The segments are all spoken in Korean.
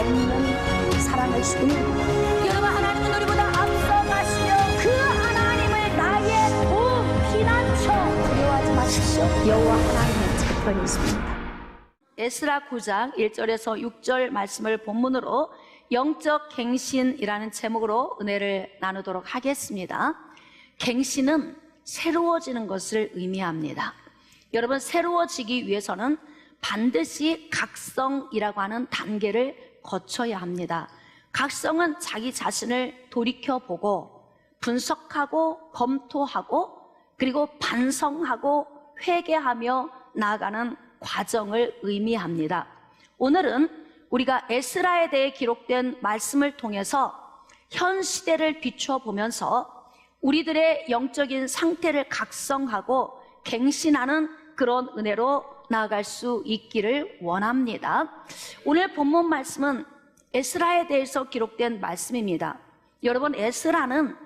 없는 사랑이시군요. 여러분, 하나님은 우리보다 앞서가시며 그 하나님을 나의 두 피난처 두려워하지 마십시오. 여호와 하나님의 책권이 있습니다. 에스라 9장 1절에서 6절 말씀을 본문으로 영적 갱신이라는 제목으로 은혜를 나누도록 하겠습니다. 갱신은 새로워지는 것을 의미합니다. 여러분, 새로워지기 위해서는 반드시 각성이라고 하는 단계를 거쳐야 합니다. 각성은 자기 자신을 돌이켜보고 분석하고 검토하고 그리고 반성하고 회개하며 나아가는 과정을 의미합니다. 오늘은 우리가 에스라에 대해 기록된 말씀을 통해서 현 시대를 비춰보면서 우리들의 영적인 상태를 각성하고 갱신하는 그런 은혜로 나아갈 수 있기를 원합니다. 오늘 본문 말씀은 에스라에 대해서 기록된 말씀입니다. 여러분, 에스라는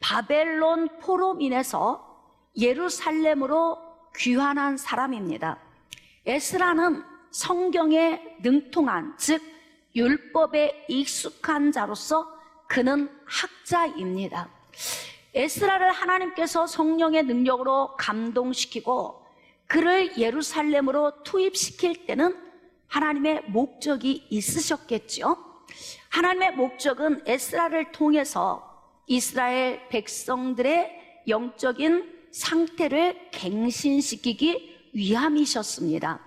바벨론 포로민에서 예루살렘으로 귀환한 사람입니다. 에스라는 성경에 능통한, 즉 율법에 익숙한 자로서 그는 학자입니다. 에스라를 하나님께서 성령의 능력으로 감동시키고 그를 예루살렘으로 투입시킬 때는 하나님의 목적이 있으셨겠죠. 하나님의 목적은 에스라를 통해서 이스라엘 백성들의 영적인 상태를 갱신시키기 위함이셨습니다.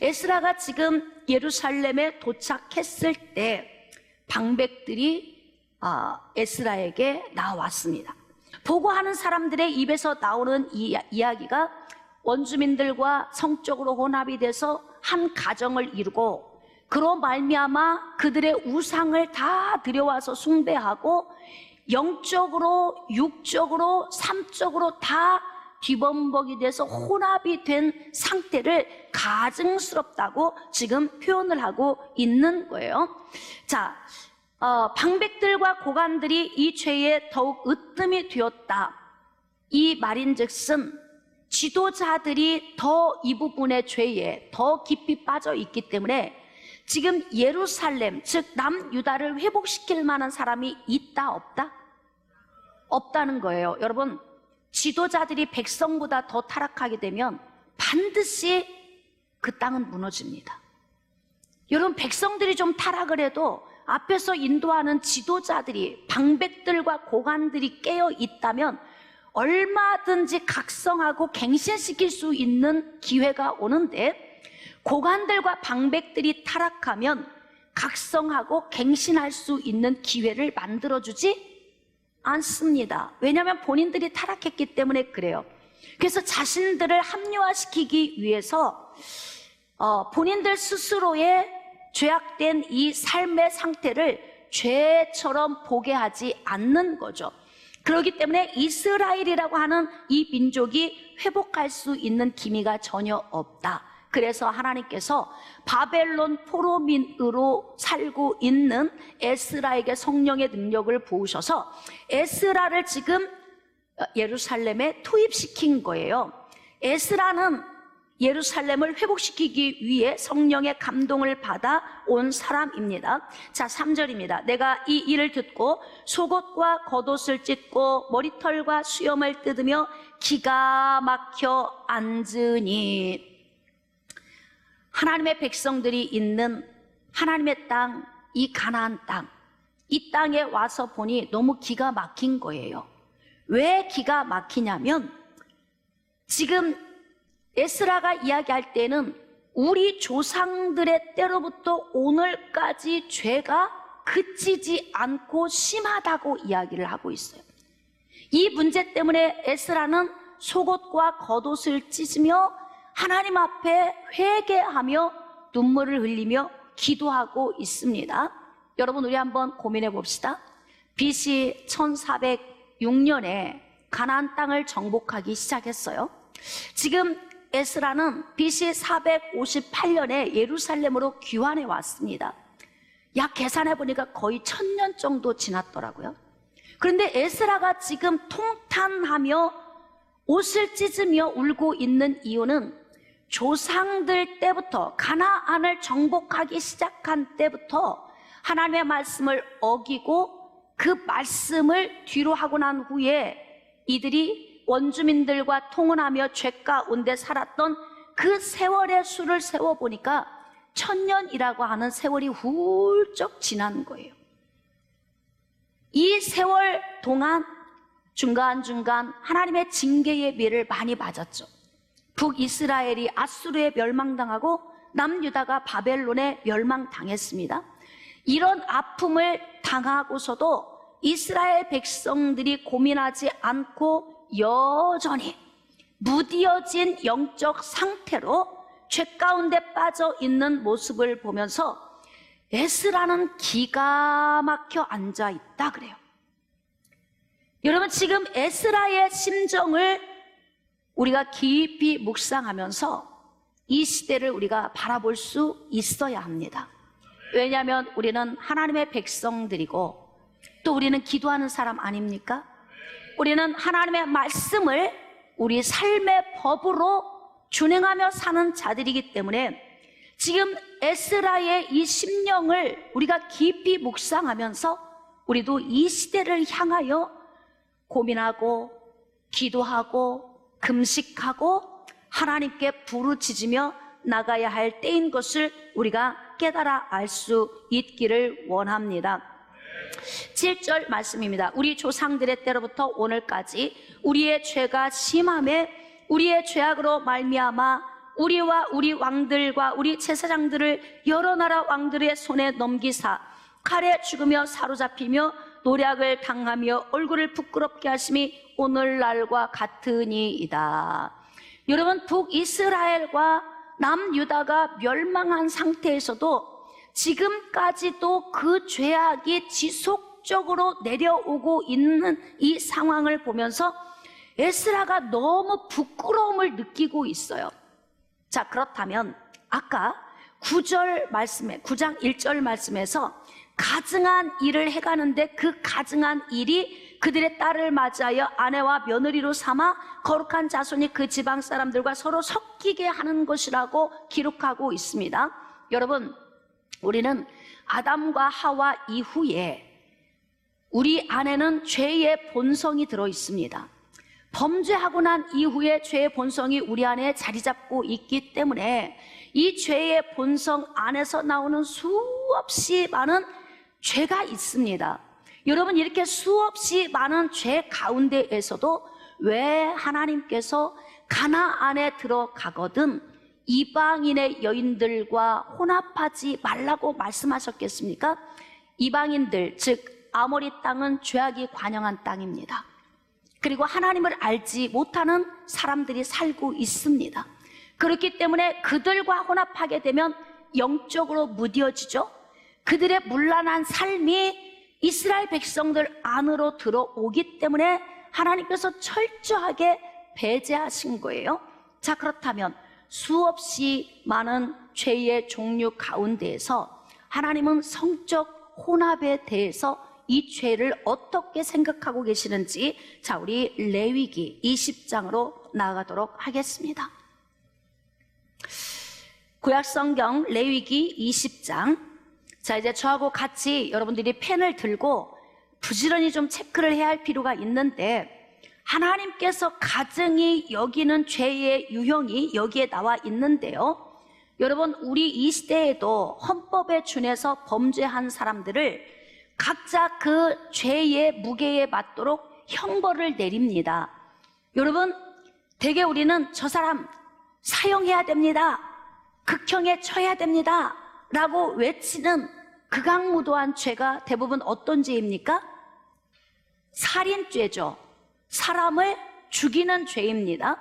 에스라가 지금 예루살렘에 도착했을 때 방백들이 에스라에게 나왔습니다. 보고하는 사람들의 입에서 나오는 이야기가 원주민들과 성적으로 혼합이 돼서 한 가정을 이루고 그로 말미암아 그들의 우상을 다 들여와서 숭배하고 영적으로, 육적으로, 삼적으로 다 뒤범벅이 돼서 혼합이 된 상태를 가증스럽다고 지금 표현을 하고 있는 거예요. 자, 방백들과 고관들이 이 죄에 더욱 으뜸이 되었다. 이 말인즉슨 지도자들이 더 이 부분의 죄에 더 깊이 빠져 있기 때문에 지금 예루살렘, 즉 남유다를 회복시킬 만한 사람이 있다, 없다? 없다는 거예요. 여러분, 지도자들이 백성보다 더 타락하게 되면 반드시 그 땅은 무너집니다. 여러분, 백성들이 좀 타락을 해도 앞에서 인도하는 지도자들이, 방백들과 고관들이 깨어 있다면 얼마든지 각성하고 갱신시킬 수 있는 기회가 오는데, 고관들과 방백들이 타락하면 각성하고 갱신할 수 있는 기회를 만들어주지 않습니다. 왜냐하면 본인들이 타락했기 때문에 그래요. 그래서 자신들을 합리화시키기 위해서 본인들 스스로의 죄악된 이 삶의 상태를 죄처럼 보게 하지 않는 거죠. 그렇기 때문에 이스라엘이라고 하는 이 민족이 회복할 수 있는 기미가 전혀 없다. 그래서 하나님께서 바벨론 포로민으로 살고 있는 에스라에게 성령의 능력을 부으셔서 에스라를 지금 예루살렘에 투입시킨 거예요. 에스라는 예루살렘을 회복시키기 위해 성령의 감동을 받아 온 사람입니다. 자, 3절입니다. 내가 이 일을 듣고 속옷과 겉옷을 찢고 머리털과 수염을 뜯으며 기가 막혀 앉으니, 하나님의 백성들이 있는 하나님의 땅, 이 가나안 땅, 이 땅에 와서 보니 너무 기가 막힌 거예요. 왜 기가 막히냐면 지금 에스라가 이야기할 때는 우리 조상들의 때로부터 오늘까지 죄가 그치지 않고 심하다고 이야기를 하고 있어요. 이 문제 때문에 에스라는 속옷과 겉옷을 찢으며 하나님 앞에 회개하며 눈물을 흘리며 기도하고 있습니다. 여러분, 우리 한번 고민해 봅시다. BC 1406년에 가나안 땅을 정복하기 시작했어요. 지금 에스라는 BC 458년에 예루살렘으로 귀환해 왔습니다. 약 계산해 보니까 거의 1000년 정도 지났더라고요. 그런데 에스라가 지금 통탄하며 옷을 찢으며 울고 있는 이유는 조상들 때부터, 가나안을 정복하기 시작한 때부터 하나님의 말씀을 어기고 그 말씀을 뒤로 하고 난 후에 이들이 원주민들과 통혼하며 죄 가운데 살았던 그 세월의 수를 세워보니까 1000년이라고 하는 세월이 훌쩍 지난 거예요. 이 세월 동안 중간중간 하나님의 징계의 비를 많이 맞았죠. 북이스라엘이 아수르에 멸망당하고 남유다가 바벨론에 멸망당했습니다. 이런 아픔을 당하고서도 이스라엘 백성들이 고민하지 않고 여전히 무디어진 영적 상태로 죄 가운데 빠져 있는 모습을 보면서 에스라는 기가 막혀 앉아 있다 그래요. 여러분, 지금 에스라의 심정을 우리가 깊이 묵상하면서 이 시대를 우리가 바라볼 수 있어야 합니다. 왜냐하면 우리는 하나님의 백성들이고 또 우리는 기도하는 사람 아닙니까? 우리는 하나님의 말씀을 우리 삶의 법으로 준행하며 사는 자들이기 때문에 지금 에스라의 이 심령을 우리가 깊이 묵상하면서 우리도 이 시대를 향하여 고민하고 기도하고 금식하고 하나님께 부르짖으며 나가야 할 때인 것을 우리가 깨달아 알 수 있기를 원합니다. 7절 말씀입니다. 우리 조상들의 때로부터 오늘까지 우리의 죄가 심함에 우리의 죄악으로 말미암아 우리와 우리 왕들과 우리 제사장들을 여러 나라 왕들의 손에 넘기사 칼에 죽으며 사로잡히며 노략을 당하며 얼굴을 부끄럽게 하심이 오늘날과 같으니이다. 여러분, 북이스라엘과 남유다가 멸망한 상태에서도 지금까지도 그 죄악이 지속적으로 내려오고 있는 이 상황을 보면서 에스라가 너무 부끄러움을 느끼고 있어요. 자, 그렇다면 아까 9절 말씀에 9장 1절 말씀에서 가증한 일을 해가는데 그 가증한 일이 그들의 딸을 맞이하여 아내와 며느리로 삼아 거룩한 자손이 그 지방 사람들과 서로 섞이게 하는 것이라고 기록하고 있습니다. 여러분, 우리는 아담과 하와 이후에 우리 안에는 죄의 본성이 들어 있습니다. 범죄하고 난 이후에 죄의 본성이 우리 안에 자리 잡고 있기 때문에 이 죄의 본성 안에서 나오는 수없이 많은 죄가 있습니다. 여러분, 이렇게 수없이 많은 죄 가운데에서도 왜 하나님께서 가나안에 들어가거든 이방인의 여인들과 혼합하지 말라고 말씀하셨겠습니까? 이방인들, 즉 아모리 땅은 죄악이 관영한 땅입니다. 그리고 하나님을 알지 못하는 사람들이 살고 있습니다. 그렇기 때문에 그들과 혼합하게 되면 영적으로 무뎌지죠. 그들의 문란한 삶이 이스라엘 백성들 안으로 들어오기 때문에 하나님께서 철저하게 배제하신 거예요. 자, 그렇다면 수없이 많은 죄의 종류 가운데에서 하나님은 성적 혼합에 대해서 이 죄를 어떻게 생각하고 계시는지, 자, 우리 레위기 20장으로 나아가도록 하겠습니다. 구약성경 레위기 20장. 자, 이제 저하고 같이 여러분들이 펜을 들고 부지런히 좀 체크를 해야 할 필요가 있는데, 하나님께서 가증히 여기는 죄의 유형이 여기에 나와 있는데요. 여러분, 우리 이 시대에도 헌법에 준해서 범죄한 사람들을 각자 그 죄의 무게에 맞도록 형벌을 내립니다. 여러분, 대개 우리는 저 사람 사형해야 됩니다, 극형에 처해야 됩니다 라고 외치는 극악무도한 죄가 대부분 어떤 죄입니까? 살인죄죠. 사람을 죽이는 죄입니다.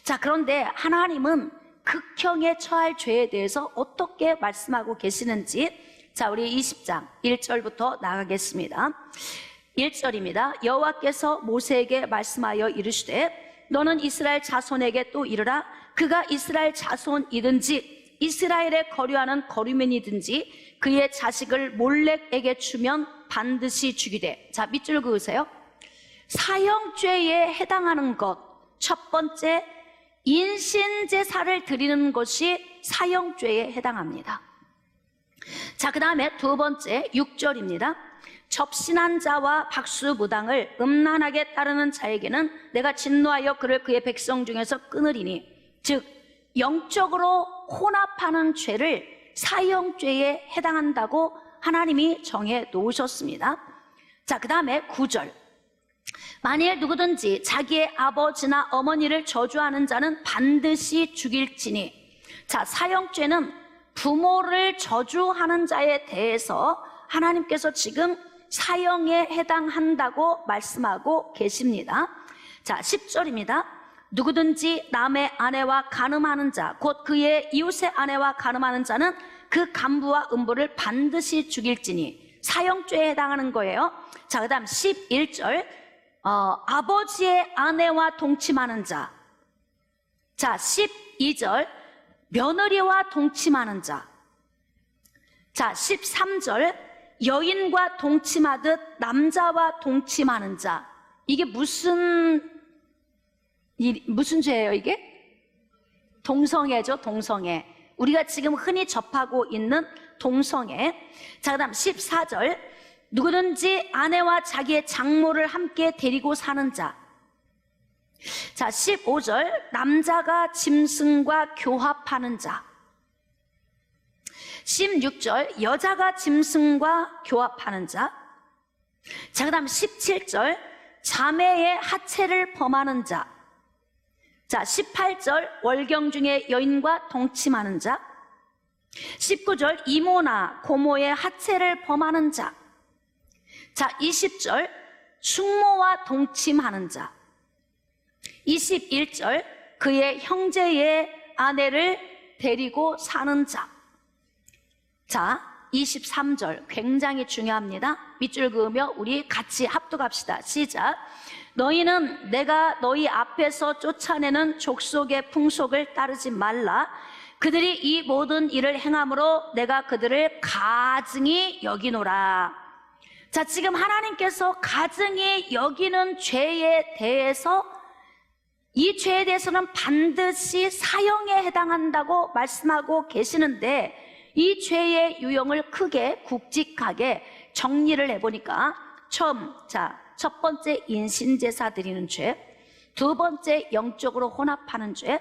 자, 그런데 하나님은 극형에 처할 죄에 대해서 어떻게 말씀하고 계시는지, 자, 우리 20장 1절부터 나가겠습니다. 1절입니다. 여호와께서 모세에게 말씀하여 이르시되 너는 이스라엘 자손에게 또 이르라. 그가 이스라엘 자손이든지 이스라엘에 거류하는 거류민이든지 그의 자식을 몰렉에게 주면 반드시 죽이되. 자, 밑줄 그으세요. 사형죄에 해당하는 것, 첫 번째, 인신제사를 드리는 것이 사형죄에 해당합니다. 자, 그 다음에 두 번째 6절입니다. 접신한 자와 박수무당을 음란하게 따르는 자에게는 내가 진노하여 그를 그의 백성 중에서 끊으리니, 즉 영적으로 혼합하는 죄를 사형죄에 해당한다고 하나님이 정해 놓으셨습니다. 자, 그 다음에 9절. 만일 누구든지 자기의 아버지나 어머니를 저주하는 자는 반드시 죽일지니. 자, 사형죄는 부모를 저주하는 자에 대해서 하나님께서 지금 사형에 해당한다고 말씀하고 계십니다. 자, 10절입니다. 누구든지 남의 아내와 간음하는 자, 곧 그의 이웃의 아내와 간음하는 자는 그 간부와 음부를 반드시 죽일지니. 사형죄에 해당하는 거예요. 자, 그 다음 11절. 아버지의 아내와 동침하는 자. 자, 12절. 며느리와 동침하는 자. 자, 13절. 여인과 동침하듯 남자와 동침하는 자. 이게 무슨 죄예요, 이게? 동성애죠, 동성애. 우리가 지금 흔히 접하고 있는 동성애. 자, 그 다음 14절. 누구든지 아내와 자기의 장모를 함께 데리고 사는 자. 자, 15절. 남자가 짐승과 교합하는 자. 16절. 여자가 짐승과 교합하는 자. 자, 그 다음 17절. 자매의 하체를 범하는 자. 자, 18절. 월경 중에 여인과 동침하는 자. 19절. 이모나 고모의 하체를 범하는 자. 자, 20절. 숙모와 동침하는 자. 21절. 그의 형제의 아내를 데리고 사는 자. 자, 23절 굉장히 중요합니다. 밑줄 그으며 우리 같이 합독합시다. 시작. 너희는 내가 너희 앞에서 쫓아내는 족속의 풍속을 따르지 말라. 그들이 이 모든 일을 행함으로 내가 그들을 가증히 여기노라. 자, 지금 하나님께서 가증히 여기는 죄에 대해서, 이 죄에 대해서는 반드시 사형에 해당한다고 말씀하고 계시는데, 이 죄의 유형을 크게 굵직하게 정리를 해보니까 처음, 자, 첫 번째 인신제사 드리는 죄, 두 번째 영적으로 혼합하는 죄,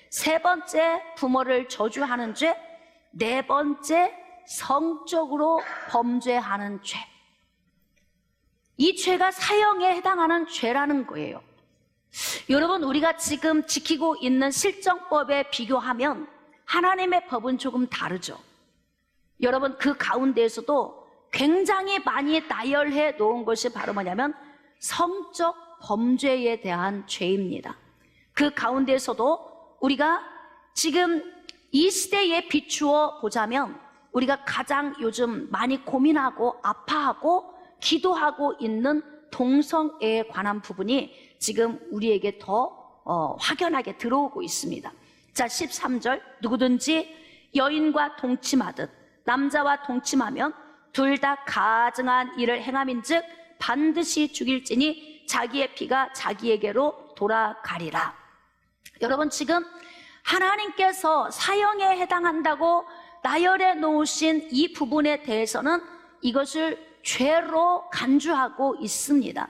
세 번째 부모를 저주하는 죄, 네 번째 성적으로 범죄하는 죄. 이 죄가 사형에 해당하는 죄라는 거예요. 여러분, 우리가 지금 지키고 있는 실정법에 비교하면 하나님의 법은 조금 다르죠. 여러분, 그 가운데에서도 굉장히 많이 나열해 놓은 것이 바로 뭐냐면 성적 범죄에 대한 죄입니다. 그 가운데에서도 우리가 지금 이 시대에 비추어 보자면 우리가 가장 요즘 많이 고민하고 아파하고 기도하고 있는 동성애에 관한 부분이 지금 우리에게 더 확연하게 들어오고 있습니다. 자, 13절. 누구든지 여인과 동침하듯 남자와 동침하면 둘 다 가증한 일을 행함인즉 반드시 죽일지니 자기의 피가 자기에게로 돌아가리라. 여러분, 지금 하나님께서 사형에 해당한다고 나열해 놓으신 이 부분에 대해서는 이것을 죄로 간주하고 있습니다.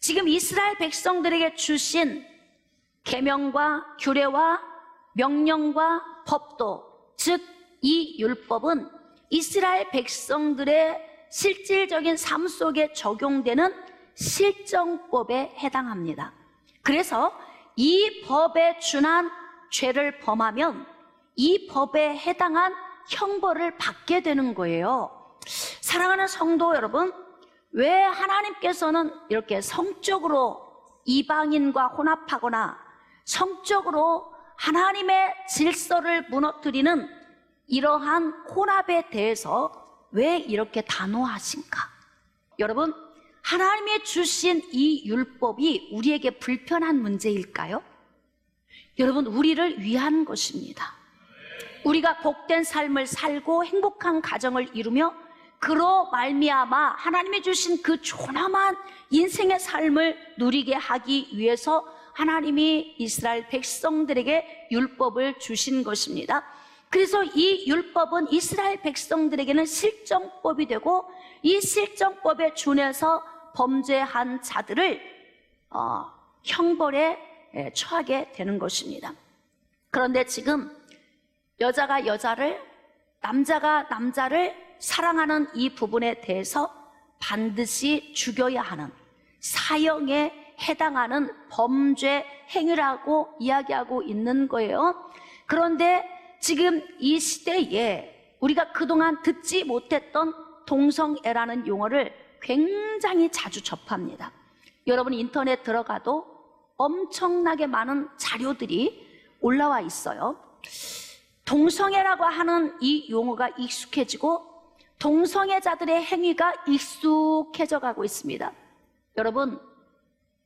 지금 이스라엘 백성들에게 주신 계명과 규례와 명령과 법도, 즉 이 율법은 이스라엘 백성들의 실질적인 삶 속에 적용되는 실정법에 해당합니다. 그래서 이 법에 준한 죄를 범하면 이 법에 해당한 형벌을 받게 되는 거예요. 사랑하는 성도 여러분, 왜 하나님께서는 이렇게 성적으로 이방인과 혼합하거나 성적으로 하나님의 질서를 무너뜨리는 이러한 혼합에 대해서 왜 이렇게 단호하신가? 여러분, 하나님이 주신 이 율법이 우리에게 불편한 문제일까요? 여러분, 우리를 위한 것입니다. 우리가 복된 삶을 살고 행복한 가정을 이루며 그로 말미암아 하나님이 주신 그 존엄한 인생의 삶을 누리게 하기 위해서 하나님이 이스라엘 백성들에게 율법을 주신 것입니다. 그래서 이 율법은 이스라엘 백성들에게는 실정법이 되고, 이 실정법에 준해서 범죄한 자들을 형벌에 처하게 되는 것입니다. 그런데 지금 여자가 여자를, 남자가 남자를 사랑하는 이 부분에 대해서 반드시 죽여야 하는, 사형에 해당하는 범죄 행위라고 이야기하고 있는 거예요. 그런데 지금 이 시대에 우리가 그동안 듣지 못했던 동성애라는 용어를 굉장히 자주 접합니다. 여러분 인터넷 들어가도 엄청나게 많은 자료들이 올라와 있어요. 동성애라고 하는 이 용어가 익숙해지고 동성애자들의 행위가 익숙해져 가고 있습니다. 여러분,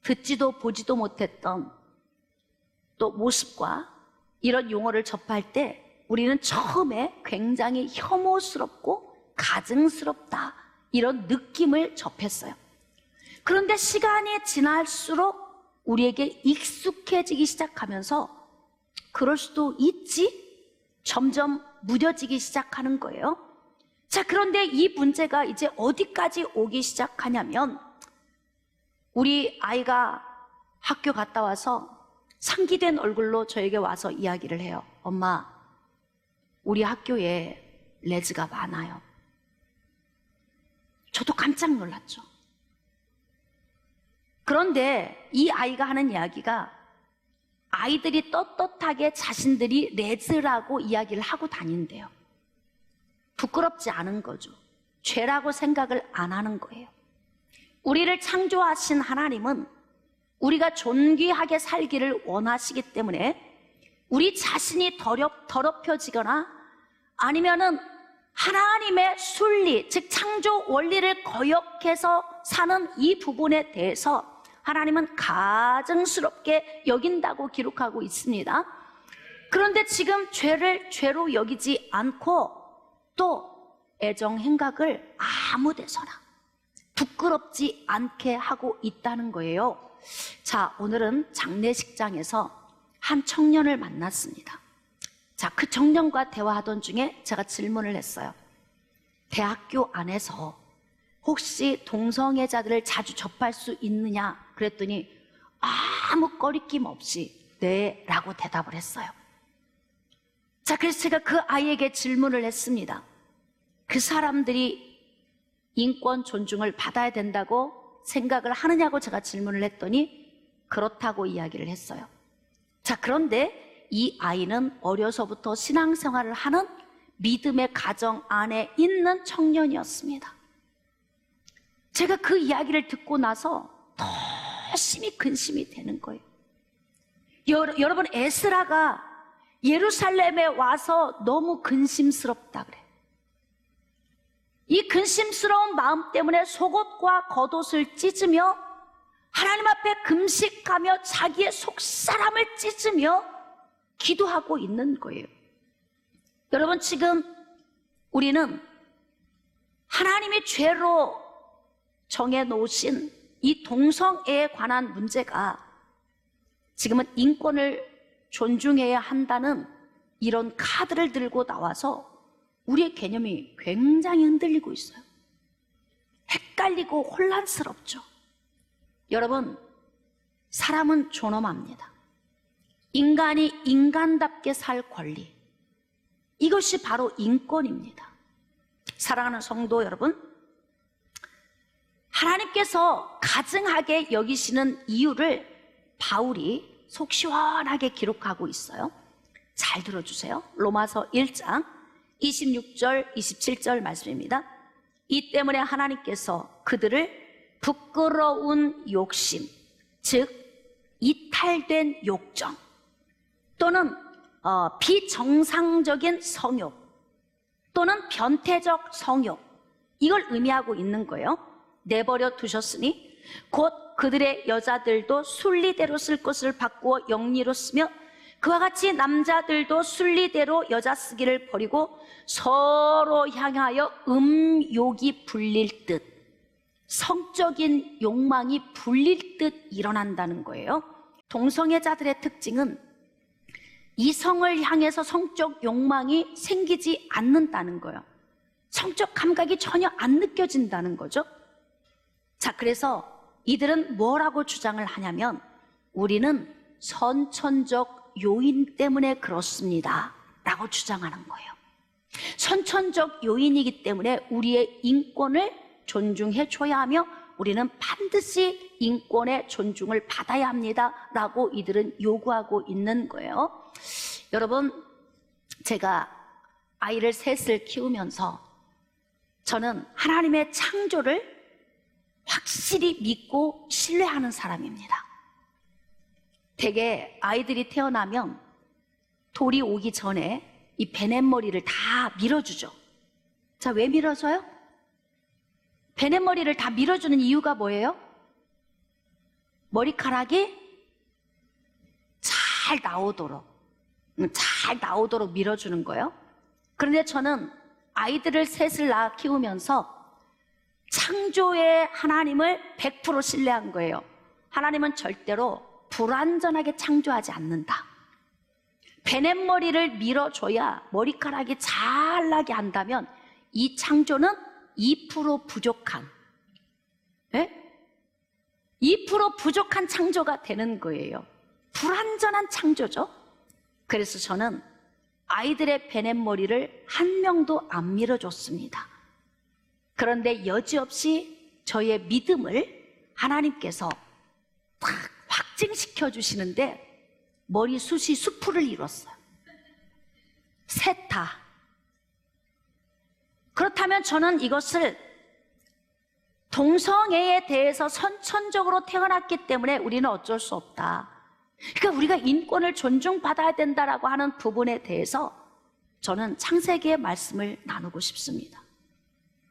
듣지도 보지도 못했던 또 모습과 이런 용어를 접할 때 우리는 처음에 굉장히 혐오스럽고 가증스럽다, 이런 느낌을 접했어요. 그런데 시간이 지날수록 우리에게 익숙해지기 시작하면서 그럴 수도 있지? 점점 무뎌지기 시작하는 거예요. 자, 그런데 이 문제가 이제 어디까지 오기 시작하냐면, 우리 아이가 학교 갔다 와서 상기된 얼굴로 저에게 와서 이야기를 해요. 엄마, 우리 학교에 레즈가 많아요. 저도 깜짝 놀랐죠. 그런데 이 아이가 하는 이야기가, 아이들이 떳떳하게 자신들이 레즈라고 이야기를 하고 다닌대요. 부끄럽지 않은 거죠. 죄라고 생각을 안 하는 거예요. 우리를 창조하신 하나님은 우리가 존귀하게 살기를 원하시기 때문에 우리 자신이 더럽혀지거나 아니면은 하나님의 순리, 즉 창조 원리를 거역해서 사는 이 부분에 대해서 하나님은 가증스럽게 여긴다고 기록하고 있습니다. 그런데 지금 죄를 죄로 여기지 않고 또 애정 행각을 아무 데서나 부끄럽지 않게 하고 있다는 거예요. 자, 오늘은 장례식장에서 한 청년을 만났습니다. 자, 그 청년과 대화하던 중에 제가 질문을 했어요. 대학교 안에서 혹시 동성애자들을 자주 접할 수 있느냐 그랬더니 아무 꺼리낌 없이 네 라고 대답을 했어요. 자, 그래서 제가 그 아이에게 질문을 했습니다. 그 사람들이 인권 존중을 받아야 된다고 생각을 하느냐고 제가 질문을 했더니 그렇다고 이야기를 했어요. 자, 그런데 이 아이는 어려서부터 신앙생활을 하는 믿음의 가정 안에 있는 청년이었습니다. 제가 그 이야기를 듣고 나서 더 심히 근심이 되는 거예요. 여러분, 에스라가 예루살렘에 와서 너무 근심스럽다 그래. 이 근심스러운 마음 때문에 속옷과 겉옷을 찢으며 하나님 앞에 금식하며 자기의 속사람을 찢으며 기도하고 있는 거예요. 여러분, 지금 우리는 하나님이 죄로 정해놓으신 이 동성애에 관한 문제가 지금은 인권을 존중해야 한다는 이런 카드를 들고 나와서 우리의 개념이 굉장히 흔들리고 있어요. 헷갈리고 혼란스럽죠. 여러분, 사람은 존엄합니다. 인간이 인간답게 살 권리, 이것이 바로 인권입니다. 사랑하는 성도 여러분, 하나님께서 가증하게 여기시는 이유를 바울이 속 시원하게 기록하고 있어요. 잘 들어주세요. 로마서 1장 26절 27절 말씀입니다. 이 때문에 하나님께서 그들을 부끄러운 욕심, 즉 이탈된 욕정 또는 비정상적인 성욕 또는 변태적 성욕, 이걸 의미하고 있는 거예요. 내버려 두셨으니 곧 그들의 여자들도 순리대로 쓸 것을 바꾸어 영리로 쓰며 그와 같이 남자들도 순리대로 여자 쓰기를 버리고 서로 향하여 음욕이 불릴 듯, 성적인 욕망이 불릴 듯 일어난다는 거예요. 동성애자들의 특징은 이성을 향해서 성적 욕망이 생기지 않는다는 거예요. 성적 감각이 전혀 안 느껴진다는 거죠. 자, 그래서 이들은 뭐라고 주장을 하냐면 우리는 선천적 요인 때문에 그렇습니다 라고 주장하는 거예요. 선천적 요인이기 때문에 우리의 인권을 존중해 줘야 하며 우리는 반드시 인권의 존중을 받아야 합니다 라고 이들은 요구하고 있는 거예요. 여러분, 제가 아이를 셋을 키우면서 저는 하나님의 창조를 확실히 믿고 신뢰하는 사람입니다. 대개 아이들이 태어나면 돌이 오기 전에 이 베넷머리를 다 밀어주죠. 자, 왜 밀어줘요? 베넷머리를 다 밀어주는 이유가 뭐예요? 머리카락이 잘 나오도록 밀어주는 거예요. 그런데 저는 아이들을 셋을 낳아 키우면서 창조의 하나님을 100% 신뢰한 거예요. 하나님은 절대로 불완전하게 창조하지 않는다. 베넷머리를 밀어줘야 머리카락이 잘 나게 한다면 이 창조는 2% 부족한 2% 부족한 창조가 되는 거예요. 불완전한 창조죠. 그래서 저는 아이들의 베넷머리를 한 명도 안 밀어줬습니다. 그런데 여지없이 저의 믿음을 하나님께서 딱 확증시켜 주시는데 머리숱이 수풀을 이뤘어요. 셋 다. 그렇다면 저는 이것을 동성애에 대해서 선천적으로 태어났기 때문에 우리는 어쩔 수 없다. 그러니까 우리가 인권을 존중받아야 된다라고 하는 부분에 대해서 저는 창세기의 말씀을 나누고 싶습니다.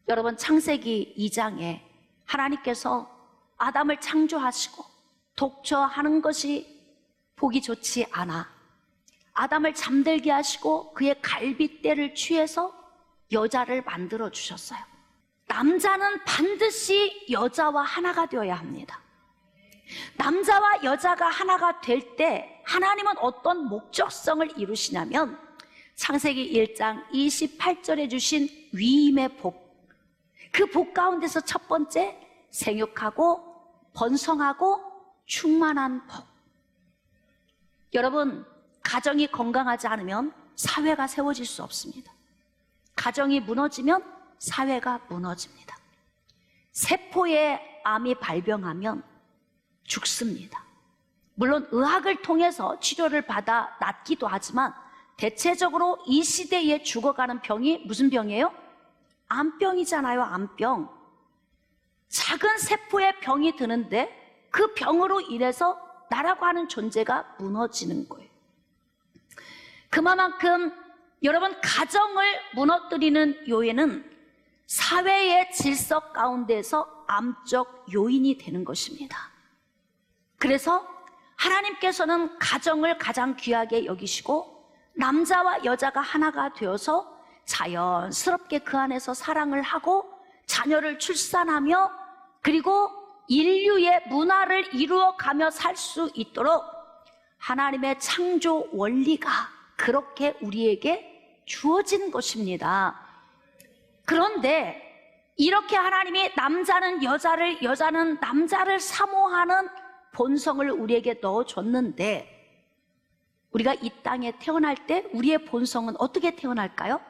여러분, 창세기 2장에 하나님께서 아담을 창조하시고 독처하는 것이 보기 좋지 않아 아담을 잠들게 하시고 그의 갈빗대를 취해서 여자를 만들어 주셨어요. 남자는 반드시 여자와 하나가 되어야 합니다. 남자와 여자가 하나가 될 때 하나님은 어떤 목적성을 이루시냐면 창세기 1장 28절에 주신 위임의 복, 그 복 가운데서 첫 번째, 생육하고 번성하고 충만한 복. 여러분, 가정이 건강하지 않으면 사회가 세워질 수 없습니다. 가정이 무너지면 사회가 무너집니다. 세포에 암이 발병하면 죽습니다. 물론 의학을 통해서 치료를 받아 낫기도 하지만 대체적으로 이 시대에 죽어가는 병이 무슨 병이에요? 암병이잖아요. 암병. 작은 세포에 병이 드는데 그 병으로 인해서 나라고 하는 존재가 무너지는 거예요. 그만큼 여러분, 가정을 무너뜨리는 요인은 사회의 질서 가운데서 암적 요인이 되는 것입니다. 그래서 하나님께서는 가정을 가장 귀하게 여기시고 남자와 여자가 하나가 되어서 자연스럽게 그 안에서 사랑을 하고 자녀를 출산하며 그리고 인류의 문화를 이루어가며 살 수 있도록 하나님의 창조 원리가 그렇게 우리에게 주어진 것입니다. 그런데 이렇게 하나님이 남자는 여자를, 여자는 남자를 사모하는 본성을 우리에게 넣어줬는데 우리가 이 땅에 태어날 때 우리의 본성은 어떻게 태어날까요?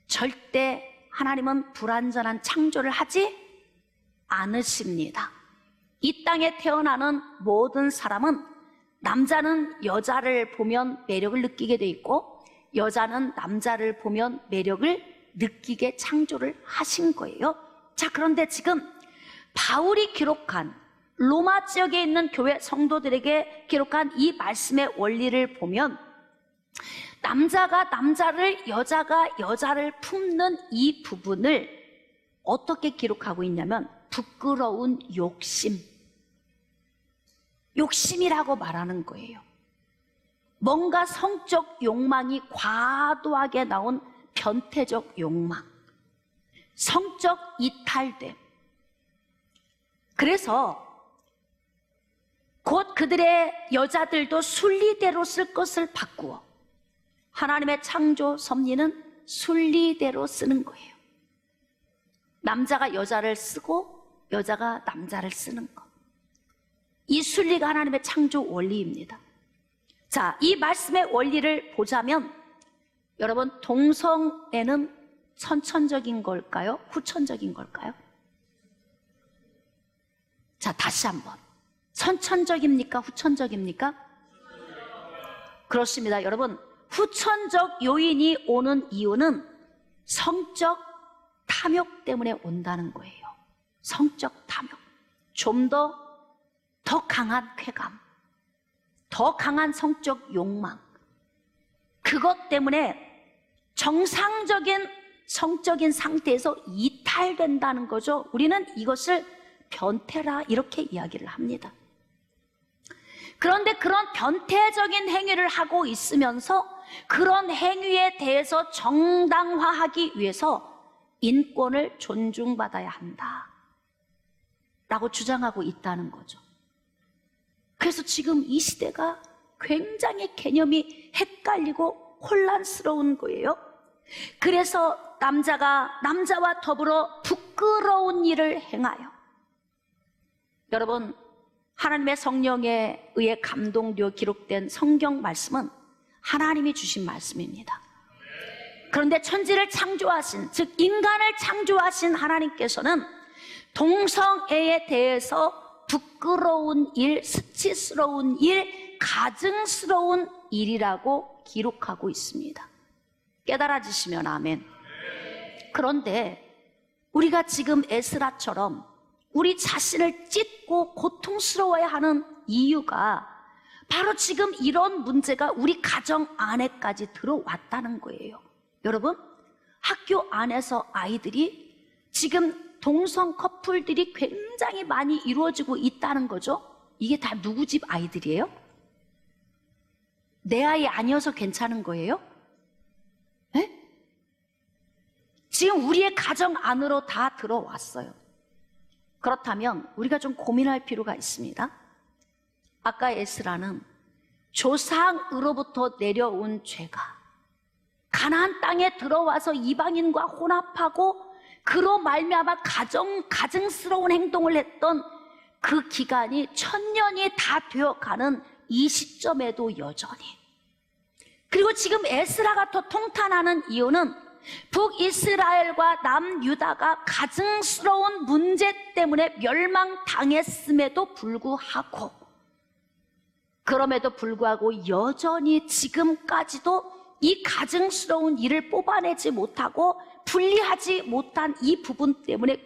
절대 하나님은 불완전한 창조를 하지 않으십니다. 이 땅에 태어나는 모든 사람은 남자는 여자를 보면 매력을 느끼게 돼 있고 여자는 남자를 보면 매력을 느끼게 창조를 하신 거예요. 자, 그런데 지금 바울이 기록한 로마 지역에 있는 교회 성도들에게 기록한 이 말씀의 원리를 보면 남자가 남자를, 여자가 여자를 품는 이 부분을 어떻게 기록하고 있냐면 부끄러운 욕심이라고 말하는 거예요. 뭔가 성적 욕망이 과도하게 나온 변태적 욕망, 성적 이탈됨. 그래서 곧 그들의 여자들도 순리대로 쓸 것을 바꾸어 하나님의 창조 섭리는 순리대로 쓰는 거예요. 남자가 여자를 쓰고 여자가 남자를 쓰는 것. 이 순리가 하나님의 창조 원리입니다. 자, 이 말씀의 원리를 보자면 여러분, 동성애는 선천적인 걸까요? 후천적인 걸까요? 자, 다시 한번. 선천적입니까? 후천적입니까? 그렇습니다. 여러분, 후천적 요인이 오는 이유는 성적 탐욕 때문에 온다는 거예요. 성적 탐욕. 좀 더 강한 쾌감, 더 강한 성적 욕망. 그것 때문에 정상적인 성적인 상태에서 이탈된다는 거죠. 우리는 이것을 변태라 이렇게 이야기를 합니다. 그런데 그런 변태적인 행위를 하고 있으면서 그런 행위에 대해서 정당화하기 위해서 인권을 존중받아야 한다 라고 주장하고 있다는 거죠. 그래서 지금 이 시대가 굉장히 개념이 헷갈리고 혼란스러운 거예요. 그래서 남자가 남자와 더불어 부끄러운 일을 행하여, 여러분, 하나님의 성령에 의해 감동되어 기록된 성경 말씀은 하나님이 주신 말씀입니다. 그런데 천지를 창조하신, 즉 인간을 창조하신 하나님께서는 동성애에 대해서 부끄러운 일, 수치스러운 일, 가증스러운 일이라고 기록하고 있습니다. 깨달아지시면 아멘. 그런데 우리가 지금 에스라처럼 우리 자신을 찢고 고통스러워야 하는 이유가 바로 지금 이런 문제가 우리 가정 안에까지 들어왔다는 거예요. 여러분, 학교 안에서 아이들이 지금 동성 커플들이 굉장히 많이 이루어지고 있다는 거죠. 이게 다 누구 집 아이들이에요? 내 아이 아니어서 괜찮은 거예요? 에? 지금 우리의 가정 안으로 다 들어왔어요. 그렇다면 우리가 좀 고민할 필요가 있습니다. 아까 에스라는 조상으로부터 내려온 죄가 가나안 땅에 들어와서 이방인과 혼합하고 그로 말미암아 가증스러운 행동을 했던 그 기간이 1000년이 다 되어가는 이 시점에도 여전히, 그리고 지금 에스라가 더 통탄하는 이유는 북이스라엘과 남유다가 가증스러운 문제 때문에 멸망당했음에도 불구하고, 그럼에도 불구하고 여전히 지금까지도 이 가증스러운 일을 뽑아내지 못하고 분리하지 못한 이 부분 때문에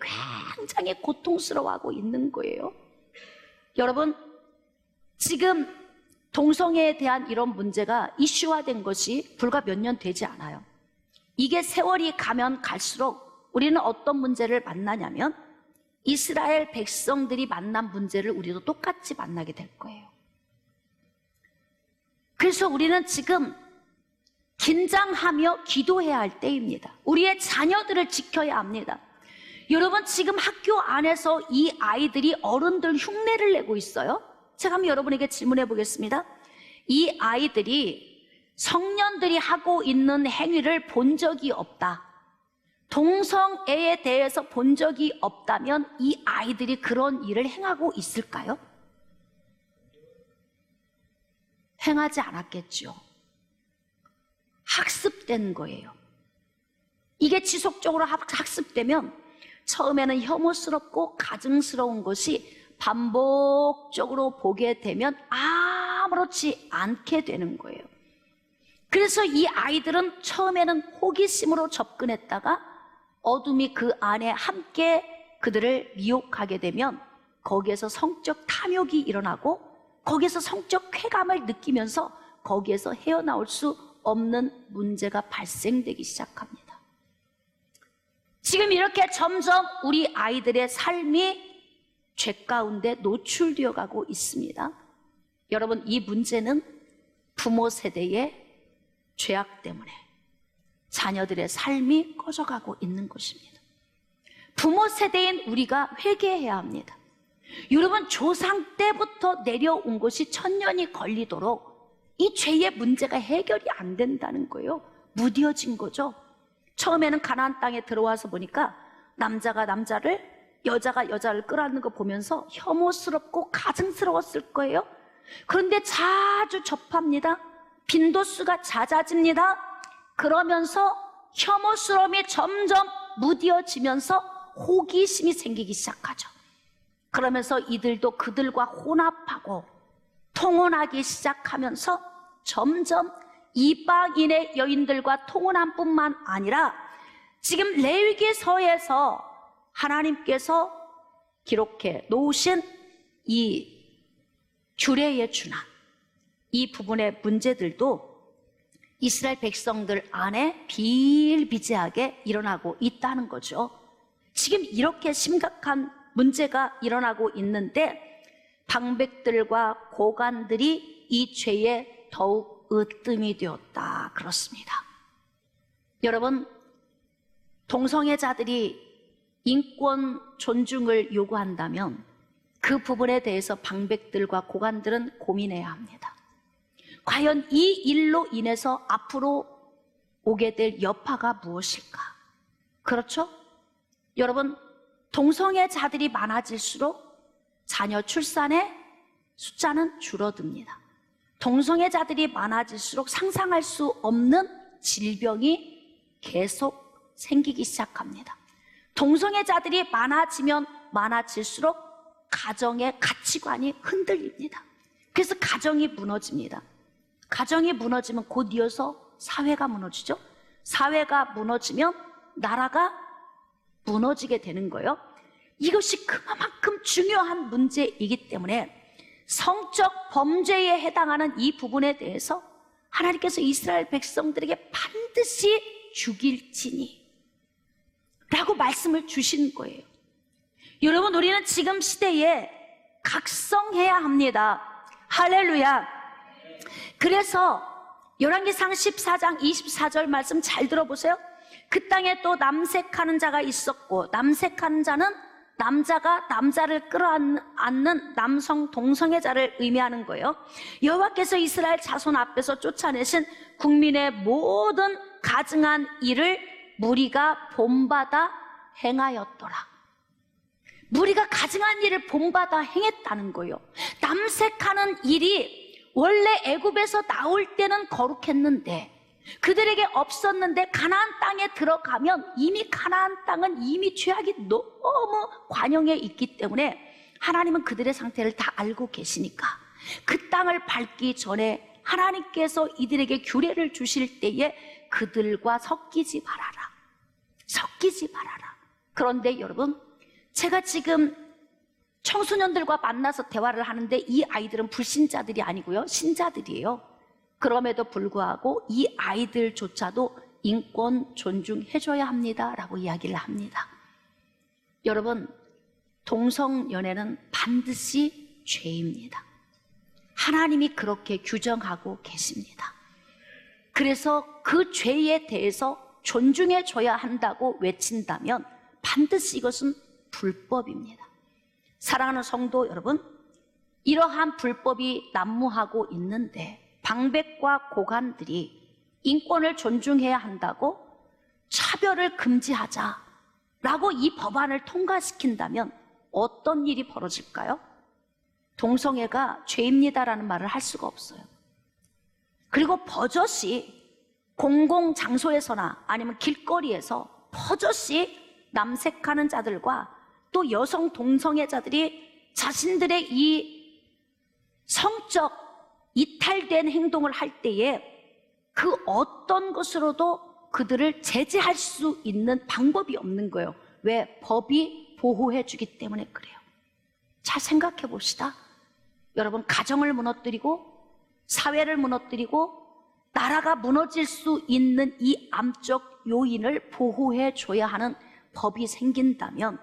굉장히 고통스러워하고 있는 거예요. 여러분, 지금 동성애에 대한 이런 문제가 이슈화된 것이 불과 몇 년 되지 않아요. 이게 세월이 가면 갈수록 우리는 어떤 문제를 만나냐면 이스라엘 백성들이 만난 문제를 우리도 똑같이 만나게 될 거예요. 그래서 우리는 지금 긴장하며 기도해야 할 때입니다. 우리의 자녀들을 지켜야 합니다. 여러분, 지금 학교 안에서 이 아이들이 어른들 흉내를 내고 있어요. 제가 한번 여러분에게 질문해 보겠습니다. 이 아이들이 성년들이 하고 있는 행위를 본 적이 없다, 동성애에 대해서 본 적이 없다면 이 아이들이 그런 일을 행하고 있을까요? 행하지 않았겠죠. 학습된 거예요. 이게 지속적으로 학습되면 처음에는 혐오스럽고 가증스러운 것이 반복적으로 보게 되면 아무렇지 않게 되는 거예요. 그래서 이 아이들은 처음에는 호기심으로 접근했다가 어둠이 그 안에 함께 그들을 미혹하게 되면 거기에서 성적 탐욕이 일어나고 거기에서 성적 쾌감을 느끼면서 거기에서 헤어나올 수 없는 문제가 발생되기 시작합니다. 지금 이렇게 점점 우리 아이들의 삶이 죄 가운데 노출되어 가고 있습니다. 여러분, 이 문제는 부모 세대의 죄악 때문에 자녀들의 삶이 꺼져가고 있는 것입니다. 부모 세대인 우리가 회개해야 합니다. 여러분, 조상 때부터 내려온 것이 천년이 걸리도록 이 죄의 문제가 해결이 안 된다는 거예요. 무뎌진 거죠. 처음에는 가나안 땅에 들어와서 보니까 남자가 남자를, 여자가 여자를 끌어안는 거 보면서 혐오스럽고 가증스러웠을 거예요. 그런데 자주 접합니다. 빈도수가 잦아집니다. 그러면서 혐오스러움이 점점 무뎌지면서 호기심이 생기기 시작하죠. 그러면서 이들도 그들과 혼합하고 통혼하기 시작하면서 점점 이방인의 여인들과 통혼한 뿐만 아니라 지금 레위기서에서 하나님께서 기록해 놓으신 이 규례에 준한 이 부분의 문제들도 이스라엘 백성들 안에 비일비재하게 일어나고 있다는 거죠. 지금 이렇게 심각한 문제가 일어나고 있는데 방백들과 고관들이 이 죄에 더욱 으뜸이 되었다, 그렇습니다. 여러분, 동성애자들이 인권 존중을 요구한다면 그 부분에 대해서 방백들과 고관들은 고민해야 합니다. 과연 이 일로 인해서 앞으로 오게 될 여파가 무엇일까? 그렇죠? 여러분, 동성애자들이 많아질수록 자녀 출산의 숫자는 줄어듭니다. 동성애자들이 많아질수록 상상할 수 없는 질병이 계속 생기기 시작합니다. 동성애자들이 많아지면 많아질수록 가정의 가치관이 흔들립니다. 그래서 가정이 무너집니다. 가정이 무너지면 곧 이어서 사회가 무너지죠. 사회가 무너지면 나라가 무너지게 되는 거예요. 이것이 그만큼 중요한 문제이기 때문에 성적 범죄에 해당하는 이 부분에 대해서 하나님께서 이스라엘 백성들에게 반드시 죽일지니 라고 말씀을 주신 거예요. 여러분, 우리는 지금 시대에 각성해야 합니다. 할렐루야. 그래서 열왕기상 14장 24절 말씀 잘 들어보세요. 그 땅에 또 남색하는 자가 있었고, 남색하는 자는 남자가 남자를 끌어안는 남성 동성애자를 의미하는 거예요. 여호와께서 이스라엘 자손 앞에서 쫓아내신 국민의 모든 가증한 일을 무리가 본받아 행하였더라. 무리가 가증한 일을 본받아 행했다는 거예요. 남색하는 일이 원래 애굽에서 나올 때는 거룩했는데, 그들에게 없었는데 가나안 땅에 들어가면 이미 가나안 땅은 이미 죄악이 너무 관영해 있기 때문에 하나님은 그들의 상태를 다 알고 계시니까 그 땅을 밟기 전에 하나님께서 이들에게 규례를 주실 때에 그들과 섞이지 말아라. 섞이지 말아라. 그런데 여러분, 제가 지금 청소년들과 만나서 대화를 하는데 이 아이들은 불신자들이 아니고요, 신자들이에요. 그럼에도 불구하고 이 아이들조차도 인권 존중해줘야 합니다 라고 이야기를 합니다. 여러분, 동성연애는 반드시 죄입니다. 하나님이 그렇게 규정하고 계십니다. 그래서 그 죄에 대해서 존중해줘야 한다고 외친다면 반드시 이것은 불법입니다. 사랑하는 성도 여러분, 이러한 불법이 난무하고 있는데 방백과 고관들이 인권을 존중해야 한다고 차별을 금지하자라고 이 법안을 통과시킨다면 어떤 일이 벌어질까요? 동성애가 죄입니다라는 말을 할 수가 없어요. 그리고 버젓이 공공장소에서나 아니면 길거리에서 버젓이 남색하는 자들과 또 여성 동성애자들이 자신들의 이 성적 이탈된 행동을 할 때에 그 어떤 것으로도 그들을 제재할 수 있는 방법이 없는 거예요. 왜? 법이 보호해 주기 때문에 그래요. 잘 생각해 봅시다. 여러분, 가정을 무너뜨리고 사회를 무너뜨리고 나라가 무너질 수 있는 이 암적 요인을 보호해 줘야 하는 법이 생긴다면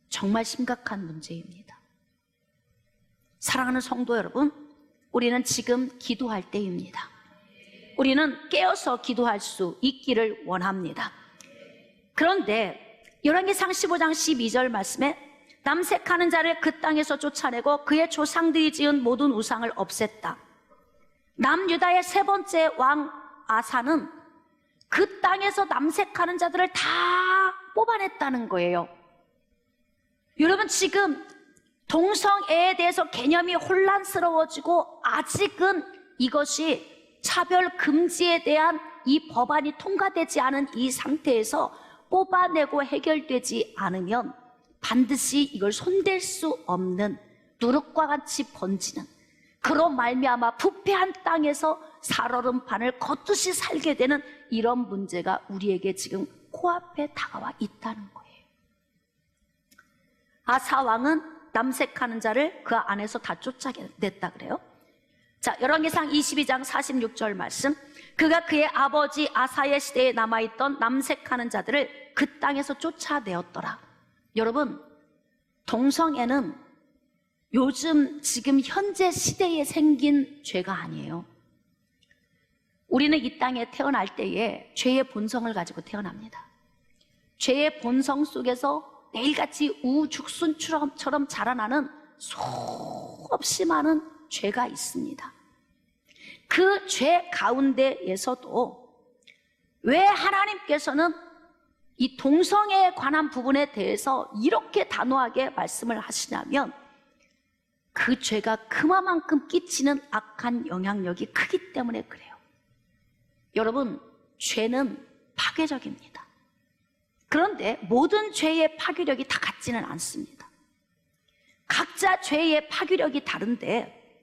정말 심각한 문제입니다. 사랑하는 성도 여러분, 우리는 지금 기도할 때입니다. 우리는 깨어서 기도할 수 있기를 원합니다. 그런데 열왕기상 15장 12절 말씀에 남색하는 자를 그 땅에서 쫓아내고 그의 조상들이 지은 모든 우상을 없앴다. 남유다의 세 번째 왕 아사는 그 땅에서 남색하는 자들을 다 뽑아냈다는 거예요. 여러분, 지금 동성애에 대해서 개념이 혼란스러워지고 아직은 이것이 차별 금지에 대한 이 법안이 통과되지 않은 이 상태에서 뽑아내고 해결되지 않으면 반드시 이걸 손댈 수 없는 누룩과 같이 번지는, 그로 말미암아 부패한 땅에서 살얼음판을 걷듯이 살게 되는 이런 문제가 우리에게 지금 코앞에 다가와 있다는 거예요. 아사 왕은 남색하는 자를 그 안에서 다 쫓아냈다 그래요. 자, 열왕기상 22장 46절 말씀. 그가 그의 아버지 아사의 시대에 남아있던 남색하는 자들을 그 땅에서 쫓아내었더라. 여러분, 동성애는 요즘 지금 현재 시대에 생긴 죄가 아니에요. 우리는 이 땅에 태어날 때에 죄의 본성을 가지고 태어납니다. 죄의 본성 속에서 매일같이 우죽순처럼 자라나는 수없이 많은 죄가 있습니다. 그 죄 가운데에서도 왜 하나님께서는 이 동성애에 관한 부분에 대해서 이렇게 단호하게 말씀을 하시냐면, 그 죄가 그만큼 끼치는 악한 영향력이 크기 때문에 그래요. 여러분, 죄는 파괴적입니다. 그런데 모든 죄의 파괴력이 다 같지는 않습니다. 각자 죄의 파괴력이 다른데,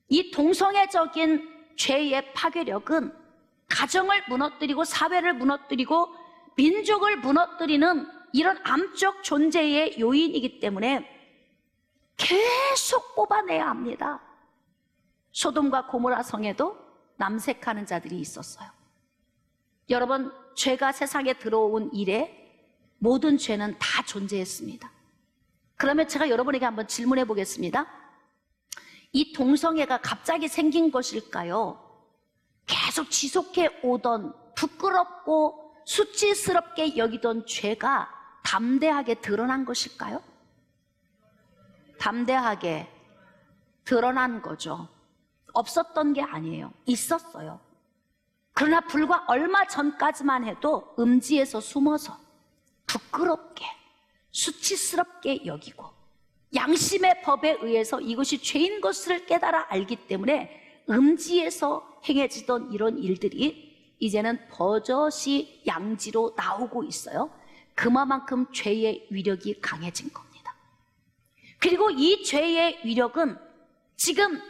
이 동성애적인 죄의 파괴력은 가정을 무너뜨리고 사회를 무너뜨리고 민족을 무너뜨리는 이런 암적 존재의 요인이기 때문에 계속 뽑아내야 합니다. 소돔과 고모라 성에도 남색하는 자들이 있었어요. 여러분, 죄가 세상에 들어온 이래 모든 죄는 다 존재했습니다. 그러면 제가 여러분에게 한번 질문해 보겠습니다. 이 동성애가 갑자기 생긴 것일까요? 계속 지속해 오던 부끄럽고 수치스럽게 여기던 죄가 담대하게 드러난 것일까요? 담대하게 드러난 거죠. 없었던 게 아니에요. 있었어요. 그러나 불과 얼마 전까지만 해도 음지에서 숨어서 부끄럽게 수치스럽게 여기고 양심의 법에 의해서 이것이 죄인 것을 깨달아 알기 때문에 음지에서 행해지던 이런 일들이 이제는 버젓이 양지로 나오고 있어요. 그만큼 죄의 위력이 강해진 겁니다. 그리고 이 죄의 위력은 지금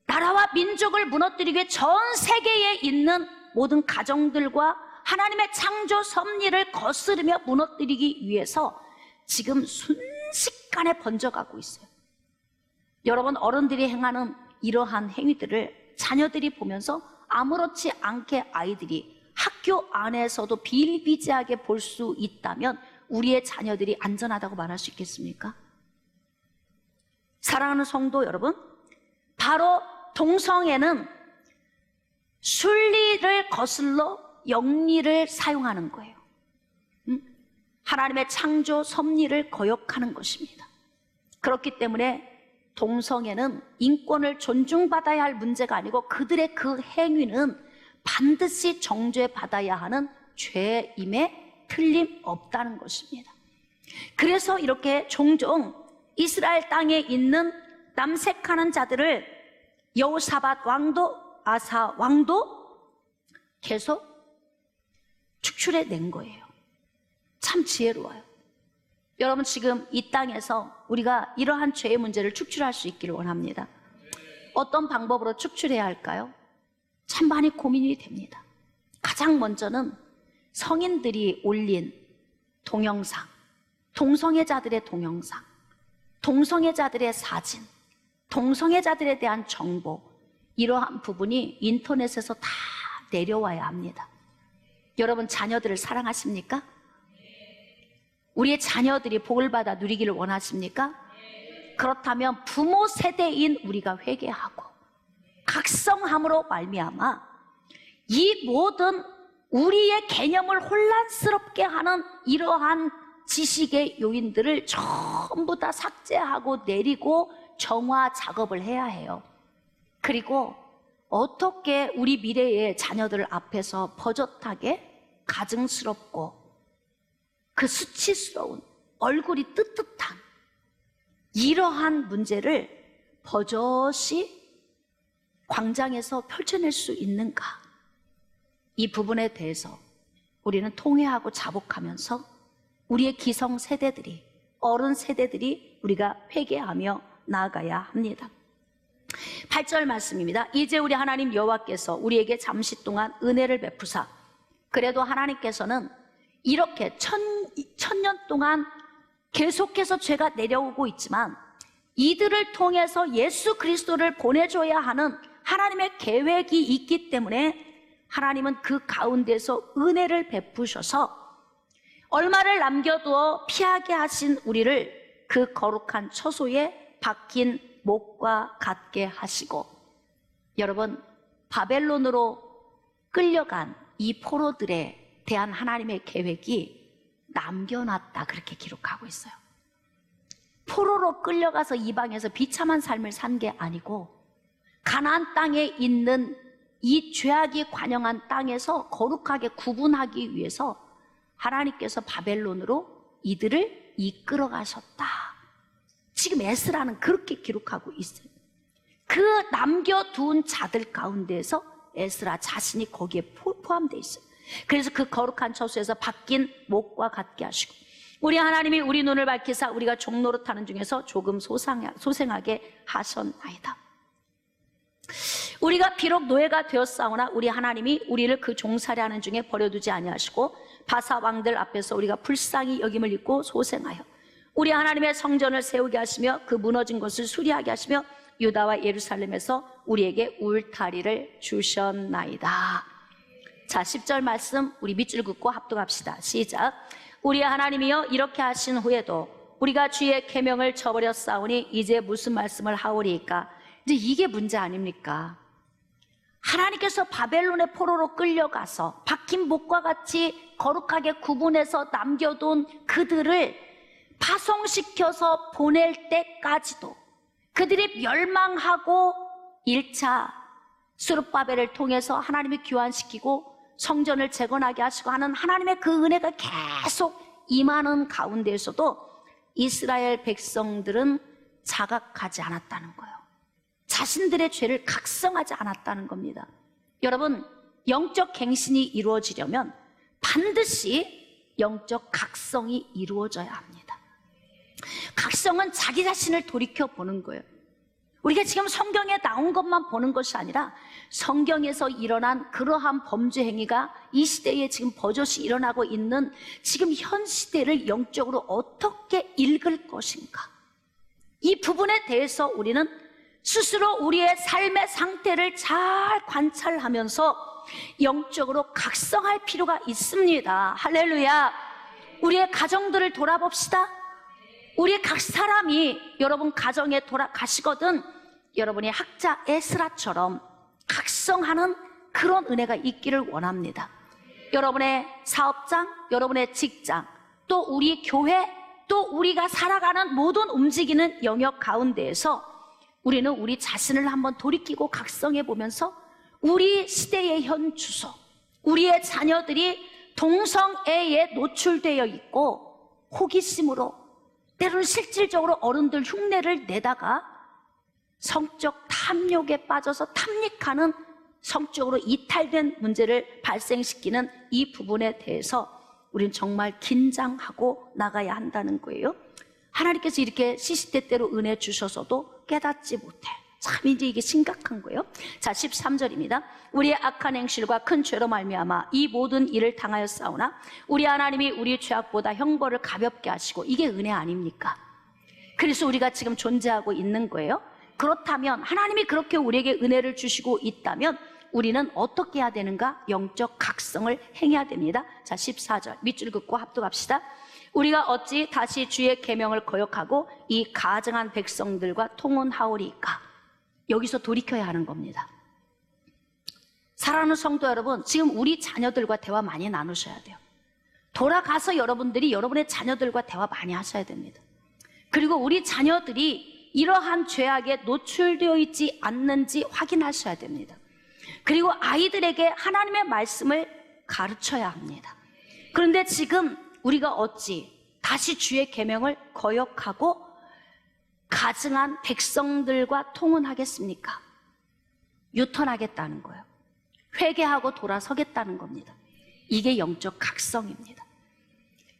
나라와 민족을 무너뜨리기 위해 전 세계에 있는 모든 가정들과 하나님의 창조 섭리를 거스르며 무너뜨리기 위해서 지금 순식간에 번져가고 있어요. 여러분, 어른들이 행하는 이러한 행위들을 자녀들이 보면서 아무렇지 않게 아이들이 학교 안에서도 비일비재하게 볼 수 있다면 우리의 자녀들이 안전하다고 말할 수 있겠습니까? 사랑하는 성도 여러분, 바로 동성애는 순리를 거슬러 영리를 사용하는 거예요. 하나님의 창조 섭리를 거역하는 것입니다. 그렇기 때문에 동성애는 인권을 존중받아야 할 문제가 아니고 그들의 그 행위는 반드시 정죄받아야 하는 죄임에 틀림없다는 것입니다. 그래서 이렇게 종종 이스라엘 땅에 있는 남색하는 자들을 여호사밧 왕도 아사 왕도 계속 축출해 낸 거예요. 참 지혜로워요. 여러분, 지금 이 땅에서 우리가 이러한 죄의 문제를 축출할 수 있기를 원합니다. 어떤 방법으로 축출해야 할까요? 참 많이 고민이 됩니다. 가장 먼저는 성인들이 올린 동영상, 동성애자들의 동영상, 동성애자들의 사진, 동성애자들에 대한 정보, 이러한 부분이 인터넷에서 다 내려와야 합니다. 여러분, 자녀들을 사랑하십니까? 우리의 자녀들이 복을 받아 누리기를 원하십니까? 그렇다면 부모 세대인 우리가 회개하고 각성함으로 말미암아 이 모든 우리의 개념을 혼란스럽게 하는 이러한 지식의 요인들을 전부 다 삭제하고 내리고 정화 작업을 해야 해요. 그리고 어떻게 우리 미래의 자녀들 앞에서 버젓하게 가증스럽고 그 수치스러운 얼굴이 뜨뜻한 이러한 문제를 버젓이 광장에서 펼쳐낼 수 있는가? 이 부분에 대해서 우리는 통회하고 자복하면서 우리의 기성 세대들이, 어른 세대들이 우리가 회개하며 나아가야 합니다. 8절 말씀입니다. 이제 우리 하나님 여호와께서 우리에게 잠시 동안 은혜를 베푸사, 그래도 하나님께서는 이렇게 천년 동안 계속해서 죄가 내려오고 있지만 이들을 통해서 예수 그리스도를 보내줘야 하는 하나님의 계획이 있기 때문에 하나님은 그 가운데서 은혜를 베푸셔서 얼마를 남겨두어 피하게 하신 우리를 그 거룩한 처소에 박힌 목과 같게 하시고, 여러분, 바벨론으로 끌려간 이 포로들에 대한 하나님의 계획이 남겨놨다, 그렇게 기록하고 있어요. 포로로 끌려가서 이방에서 비참한 삶을 산 게 아니고 가나안 땅에 있는 이 죄악이 관영한 땅에서 거룩하게 구분하기 위해서 하나님께서 바벨론으로 이들을 이끌어 가셨다. 지금 에스라는 그렇게 기록하고 있어요. 그 남겨둔 자들 가운데에서 에스라 자신이 거기에 포함되어 있어요. 그래서 그 거룩한 처소에서 바뀐 목과 같게 하시고, 우리 하나님이 우리 눈을 밝히사 우리가 종노릇하는 중에서 조금 소생하게 하셨나이다. 우리가 비록 노예가 되었사오나 우리 하나님이 우리를 그 종살이하는 중에 버려두지 아니하시고 바사 왕들 앞에서 우리가 불쌍히 여김을 입고 소생하여 우리 하나님의 성전을 세우게 하시며 그 무너진 것을 수리하게 하시며 유다와 예루살렘에서 우리에게 울타리를 주셨나이다. 자, 10절 말씀 우리 밑줄 긋고 합독합시다. 시작. 우리 하나님이여 이렇게 하신 후에도 우리가 주의 계명을 저버렸사오니 이제 무슨 말씀을 하오리이까? 이제 이게 문제 아닙니까? 하나님께서 바벨론의 포로로 끌려가서 박힌 목과 같이 거룩하게 구분해서 남겨둔 그들을 파송시켜서 보낼 때까지도 그들이 멸망하고 1차 스룹바벨을 통해서 하나님이 귀환시키고 성전을 재건하게 하시고 하는 하나님의 그 은혜가 계속 임하는 가운데에서도 이스라엘 백성들은 자각하지 않았다는 거예요. 자신들의 죄를 각성하지 않았다는 겁니다. 여러분, 영적 갱신이 이루어지려면 반드시 영적 각성이 이루어져야 합니다. 각성은 자기 자신을 돌이켜 보는 거예요. 우리가 지금 성경에 나온 것만 보는 것이 아니라 성경에서 일어난 그러한 범죄 행위가 이 시대에 지금 버젓이 일어나고 있는 지금 현 시대를 영적으로 어떻게 읽을 것인가, 이 부분에 대해서 우리는 스스로 우리의 삶의 상태를 잘 관찰하면서 영적으로 각성할 필요가 있습니다. 할렐루야. 우리의 가정들을 돌아봅시다. 우리 각 사람이 여러분 가정에 돌아가시거든 여러분이 학자 에스라처럼 각성하는 그런 은혜가 있기를 원합니다. 여러분의 사업장, 여러분의 직장, 또 우리 교회, 또 우리가 살아가는 모든 움직이는 영역 가운데에서 우리는 우리 자신을 한번 돌이키고 각성해 보면서 우리 시대의 현 주소, 우리의 자녀들이 동성애에 노출되어 있고 호기심으로 때로는 실질적으로 어른들 흉내를 내다가 성적 탐욕에 빠져서 탐닉하는, 성적으로 이탈된 문제를 발생시키는 이 부분에 대해서 우리는 정말 긴장하고 나가야 한다는 거예요. 하나님께서 이렇게 시시때때로 은혜 주셔서도 깨닫지 못해. 참 이제 이게 심각한 거예요. 자, 13절입니다. 우리의 악한 행실과 큰 죄로 말미암아 이 모든 일을 당하였사오나 우리 하나님이 우리 죄악보다 형벌을 가볍게 하시고, 이게 은혜 아닙니까? 그래서 우리가 지금 존재하고 있는 거예요. 그렇다면 하나님이 그렇게 우리에게 은혜를 주시고 있다면 우리는 어떻게 해야 되는가? 영적 각성을 행해야 됩니다. 자, 14절 밑줄 긋고 합독합시다. 우리가 어찌 다시 주의 계명을 거역하고 이 가증한 백성들과 통혼하오리이까? 여기서 돌이켜야 하는 겁니다. 사랑하는 성도 여러분, 지금 우리 자녀들과 대화 많이 나누셔야 돼요. 돌아가서 여러분들이 여러분의 자녀들과 대화 많이 하셔야 됩니다. 그리고 우리 자녀들이 이러한 죄악에 노출되어 있지 않는지 확인하셔야 됩니다. 그리고 아이들에게 하나님의 말씀을 가르쳐야 합니다. 그런데 지금 우리가 어찌 다시 주의 계명을 거역하고 가증한 백성들과 통혼하겠습니까? 유턴하겠다는 거예요. 회개하고 돌아서겠다는 겁니다. 이게 영적 각성입니다.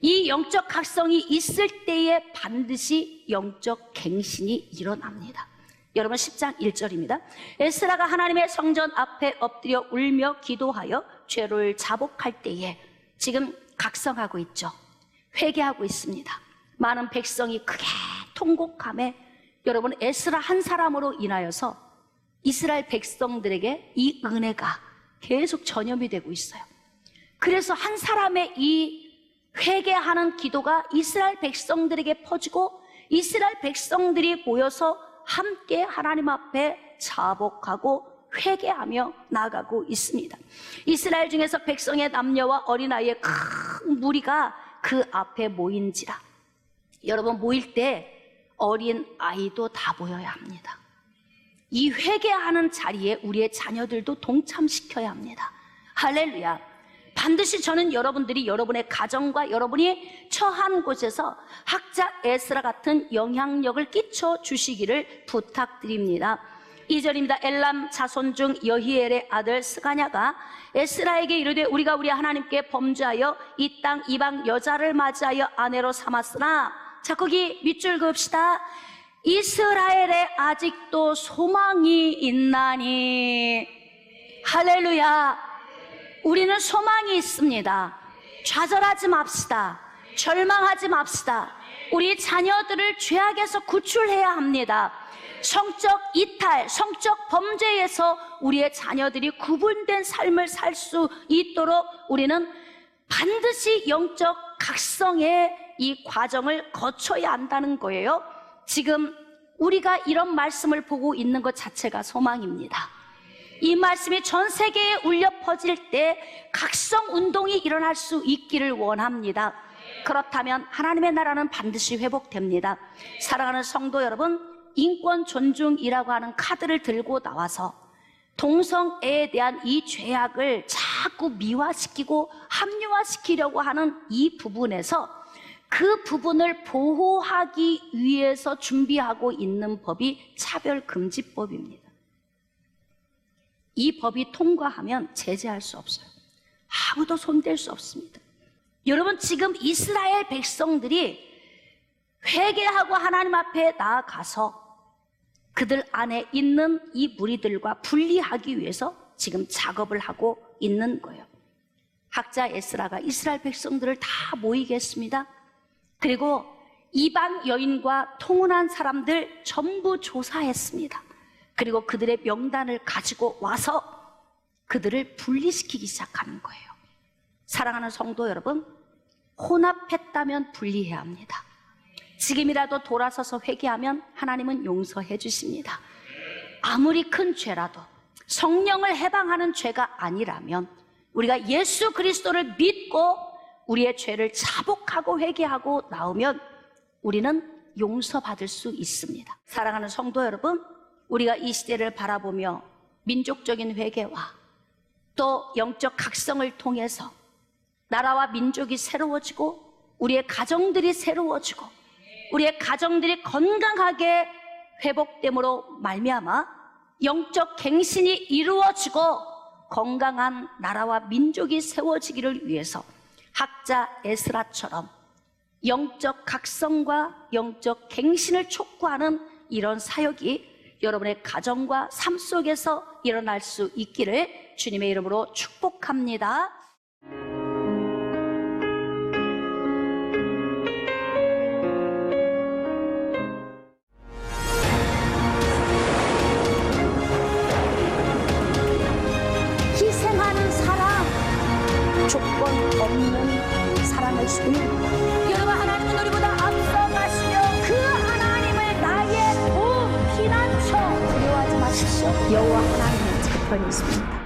이 영적 각성이 있을 때에 반드시 영적 갱신이 일어납니다. 여러분 10장 1절입니다. 에스라가 하나님의 성전 앞에 엎드려 울며 기도하여 죄를 자복할 때에, 지금 각성하고 있죠. 회개하고 있습니다. 많은 백성이 크게 통곡함에 여러분 에스라 한 사람으로 인하여서 이스라엘 백성들에게 이 은혜가 계속 전염이 되고 있어요. 그래서 한 사람의 이 회개하는 기도가 이스라엘 백성들에게 퍼지고 이스라엘 백성들이 모여서 함께 하나님 앞에 자복하고 회개하며 나아가고 있습니다. 이스라엘 중에서 백성의 남녀와 어린아이의 큰 무리가 그 앞에 모인지라. 여러분 모일 때 어린 아이도 다 모여야 합니다. 이 회개하는 자리에 우리의 자녀들도 동참시켜야 합니다. 할렐루야. 반드시 저는 여러분들이 여러분의 가정과 여러분이 처한 곳에서 학자 에스라 같은 영향력을 끼쳐 주시기를 부탁드립니다. 2절입니다. 엘람 자손 중 여히엘의 아들 스가냐가 에스라에게 이르되 우리가 우리 하나님께 범죄하여 이 땅 이방 여자를 맞이하여 아내로 삼았으나, 자 거기 밑줄 그읍시다. 이스라엘에 아직도 소망이 있나니. 할렐루야. 우리는 소망이 있습니다. 좌절하지 맙시다. 절망하지 맙시다. 우리 자녀들을 죄악에서 구출해야 합니다. 성적 이탈, 성적 범죄에서 우리의 자녀들이 구분된 삶을 살 수 있도록 우리는 반드시 영적 각성의 이 과정을 거쳐야 한다는 거예요. 지금 우리가 이런 말씀을 보고 있는 것 자체가 소망입니다. 이 말씀이 전 세계에 울려 퍼질 때 각성 운동이 일어날 수 있기를 원합니다. 그렇다면 하나님의 나라는 반드시 회복됩니다. 사랑하는 성도 여러분, 인권 존중이라고 하는 카드를 들고 나와서 동성애에 대한 이 죄악을 자꾸 미화시키고 합리화시키려고 하는 이 부분에서 그 부분을 보호하기 위해서 준비하고 있는 법이 차별금지법입니다. 이 법이 통과하면 제재할 수 없어요. 아무도 손댈 수 없습니다. 여러분 지금 이스라엘 백성들이 회개하고 하나님 앞에 나아가서 그들 안에 있는 이 무리들과 분리하기 위해서 지금 작업을 하고 있는 거예요. 학자 에스라가 이스라엘 백성들을 다 모이게 했습니다. 그리고 이방 여인과 통혼한 사람들 전부 조사했습니다. 그리고 그들의 명단을 가지고 와서 그들을 분리시키기 시작하는 거예요. 사랑하는 성도 여러분, 혼합했다면 분리해야 합니다. 지금이라도 돌아서서 회개하면 하나님은 용서해 주십니다. 아무리 큰 죄라도 성령을 해방하는 죄가 아니라면 우리가 예수 그리스도를 믿고 우리의 죄를 자복하고 회개하고 나오면 우리는 용서받을 수 있습니다. 사랑하는 성도 여러분, 우리가 이 시대를 바라보며 민족적인 회개와 또 영적 각성을 통해서 나라와 민족이 새로워지고 우리의 가정들이 새로워지고 우리의 가정들이 건강하게 회복됨으로 말미암아 영적 갱신이 이루어지고 건강한 나라와 민족이 세워지기를 위해서 학자 에스라처럼 영적 각성과 영적 갱신을 촉구하는 이런 사역이 여러분의 가정과 삶 속에서 일어날 수 있기를 주님의 이름으로 축복합니다. 희생하는 사랑, 조건 없는 사랑을 소유합니다. 여러분, 하나님은 우리보다 앞서가시며 그 하나님을 나의 도움, 피난처 두려워하지 마십시오. 여호와 하나님의 재편이 있습니다.